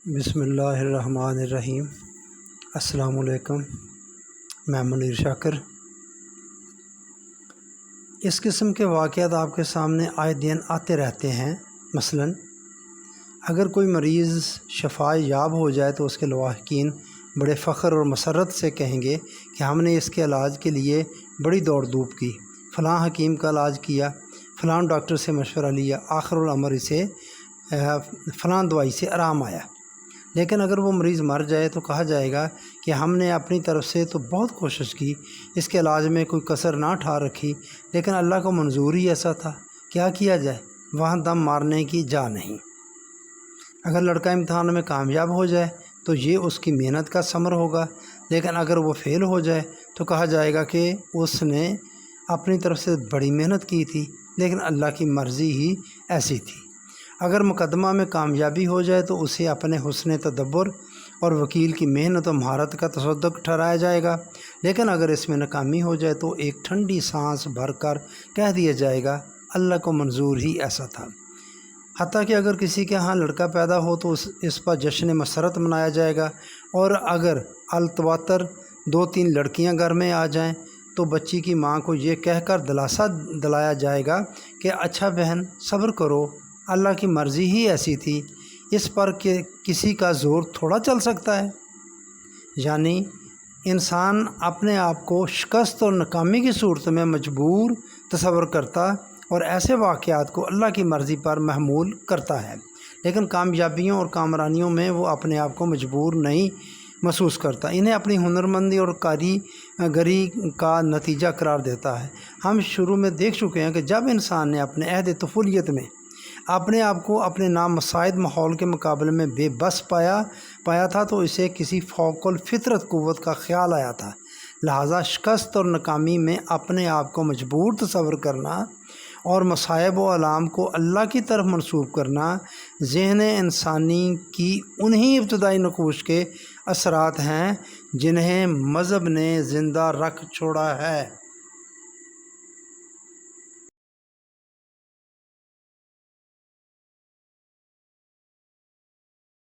بسم اللہ الرحمن الرحیم۔ السلام علیکم، میں منیر شاکر۔ اس قسم کے واقعات آپ کے سامنے آئے دن آتے رہتے ہیں۔ مثلا اگر کوئی مریض شفا یاب ہو جائے تو اس کے لواحقین بڑے فخر اور مسرت سے کہیں گے کہ ہم نے اس کے علاج کے لیے بڑی دوڑ دھوپ کی، فلاں حکیم کا علاج کیا، فلاں ڈاکٹر سے مشورہ لیا، آخر الامر اسے فلاں دوائی سے آرام آیا۔ لیکن اگر وہ مریض مر جائے تو کہا جائے گا کہ ہم نے اپنی طرف سے تو بہت کوشش کی، اس کے علاج میں کوئی کسر نہ ٹھار رکھی، لیکن اللہ کا منظور ہی ایسا تھا، کیا کیا جائے، وہاں دم مارنے کی جا نہیں۔ اگر لڑکا امتحان میں کامیاب ہو جائے تو یہ اس کی محنت کا ثمر ہوگا، لیکن اگر وہ فیل ہو جائے تو کہا جائے گا کہ اس نے اپنی طرف سے بڑی محنت کی تھی، لیکن اللہ کی مرضی ہی ایسی تھی۔ اگر مقدمہ میں کامیابی ہو جائے تو اسے اپنے حسن تدبر اور وکیل کی محنت و مہارت کا تصدق ٹھہرایا جائے گا، لیکن اگر اس میں ناکامی ہو جائے تو ایک ٹھنڈی سانس بھر کر کہہ دیا جائے گا اللہ کو منظور ہی ایسا تھا۔ حتیٰ کہ اگر کسی کے ہاں لڑکا پیدا ہو تو اس پر جشن مسرت منایا جائے گا، اور اگر التواتر 2-3 لڑکیاں گھر میں آ جائیں تو بچی کی ماں کو یہ کہہ کر دلاسا دلایا جائے گا کہ اچھا بہن صبر کرو، اللہ کی مرضی ہی ایسی تھی، اس پر کہ کسی کا زور تھوڑا چل سکتا ہے۔ یعنی انسان اپنے آپ کو شکست اور ناکامی کی صورت میں مجبور تصور کرتا اور ایسے واقعات کو اللہ کی مرضی پر محمول کرتا ہے، لیکن کامیابیوں اور کامرانیوں میں وہ اپنے آپ کو مجبور نہیں محسوس کرتا، انہیں اپنی ہنرمندی اور کاریگری کا نتیجہ قرار دیتا ہے۔ ہم شروع میں دیکھ چکے ہیں کہ جب انسان نے اپنے عہد طفولیت میں اپنے آپ کو اپنے نامساعد ماحول کے مقابلے میں بے بس پایا تھا تو اسے کسی فوق الفطرت قوت کا خیال آیا تھا، لہٰذا شکست اور ناکامی میں اپنے آپ کو مجبور تصور کرنا اور مصائب و آلام کو اللہ کی طرف منسوب کرنا ذہن انسانی کی انہی ابتدائی نقوش کے اثرات ہیں جنہیں مذہب نے زندہ رکھ چھوڑا ہے۔